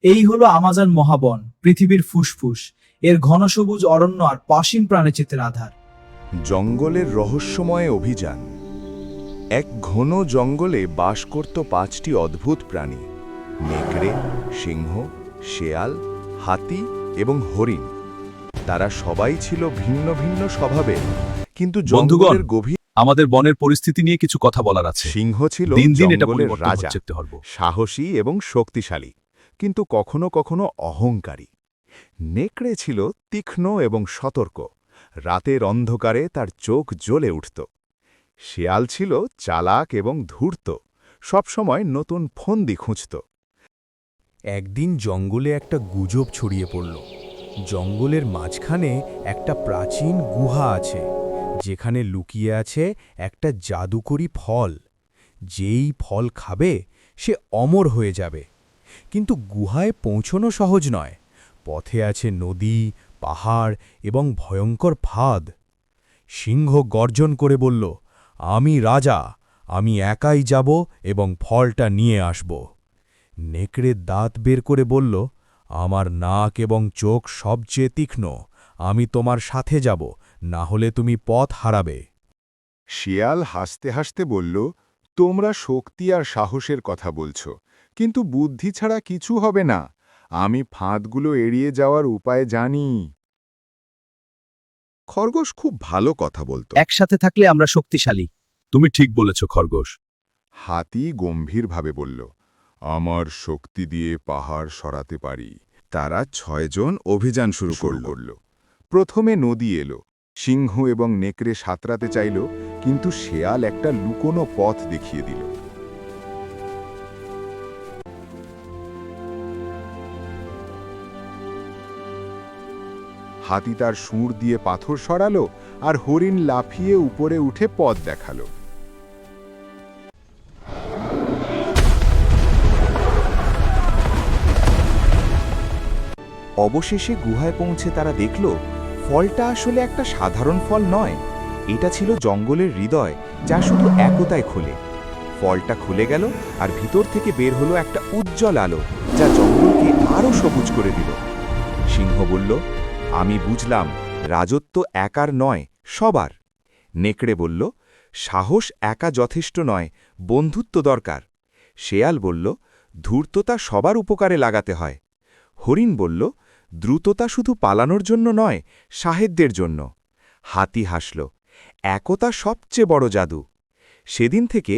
এই হলো আমাজন মহাবন, পৃথিবীর ফুসফুস। এর ঘন সবুজ অরণ্য আর পাসিন প্রাণীচিত্রের আধার। জঙ্গলের রহস্যময় অভিযান। এক ঘন জঙ্গলে বাস করত 5টি অদ্ভুত প্রাণী: নেকড়ে, সিংহ, শেয়াল, হাতি এবং হরিণ। তারা সবাই ছিল ভিন্ন ভিন্ন স্বভাবের, কিন্তু জঙ্গলের গভীর। আমাদের বনের পরিস্থিতি নিয়ে কিছু কথা বলার আছে। সিংহ ছিল দিন দিন এটা জঙ্গলের পরিবর্তন রাজা, হচ্ছে। সাহসী এবং শক্তিশালী, কিন্তু কখনো কখনো অহংকারী। নেকড়ে ছিল তীক্ষ্ণ এবং সতর্ক, রাতের অন্ধকারে তার চোখ জ্বলে উঠত। শেয়াল ছিল চালাক এবং ধূর্ত, সবসময় নতুন ফন্দি খুঁজত। একদিন জঙ্গলে একটা গুজব ছড়িয়ে পড়ল। জঙ্গলের মাঝখানে একটা প্রাচীন গুহা আছে, যেখানে লুকিয়ে আছে একটা জাদুকরী ফল। যেই ফল খাবে সে অমর হয়ে যাবে। কিন্তু গুহায় পৌঁছনো সহজ নয়। পথে আছে নদী, পাহাড় এবং ভয়ঙ্কর ফাঁদ। সিংহ গর্জন করে বলল, আমি রাজা, আমি একাই যাব এবং ফলটা নিয়ে আসব। নেকড়ে দাঁত বের করে বলল, আমার নাক এবং চোখ সবচেয়ে তীক্ষ্ণ, আমি তোমার সাথে যাব, না হলে তুমি পথ হারাবে। শিয়াল হাসতে হাসতে বলল, তোমরা শক্তি আর সাহসের কথা বলছ, কিন্তু বুদ্ধি ছাড়া কিছু হবে না। আমি ফাঁদগুলো এড়িয়ে যাওয়ার উপায় জানি। খরগোশ খুব ভালো কথা বলত। একসাথে থাকলে আমরা শক্তিশালী। তুমি ঠিক বলেছ খরগোশ। হাতি গম্ভীরভাবে বলল, আমার শক্তি দিয়ে পাহাড় সরাতে পারি। তারা 6 জন অভিযান শুরু করল। প্রথমে নদী এলো। সিংহ এবং নেকড়ে সাঁতরাতে চাইল, কিন্তু শেয়াল একটা লুকোনো পথ দেখিয়ে দিল। হাতি তার সুঁড় দিয়ে পাথর সরালো, আর হরিণ লাফিয়ে উপরে উঠে পথ দেখালো। অবশেষে গুহায় পৌঁছে তারা দেখল, ফলটা আসলে একটা সাধারণ ফল নয়। এটা ছিল জঙ্গলের হৃদয়, যা শুধু একতায় খোলে। ফলটা খুলে গেল, আর ভিতর থেকে বের হলো একটা উজ্জ্বল আলো, যা জঙ্গলকে আরও সবুজ করে দিল। সিংহ বলল, আমি বুঝলাম, রাজত্ব একার নয়, সবার। নেকড়ে বলল, সাহস একা যথেষ্ট নয়, বন্ধুত্ব দরকার। শেয়াল বলল, ধূর্ততা সবার উপকারে লাগাতে হয়। হরিণ বলল, দ্রুততা শুধু পালানোর জন্য নয়, সাহেবদের জন্য। হাতি হাসল, একতা সবচেয়ে বড় জাদু। সেদিন থেকে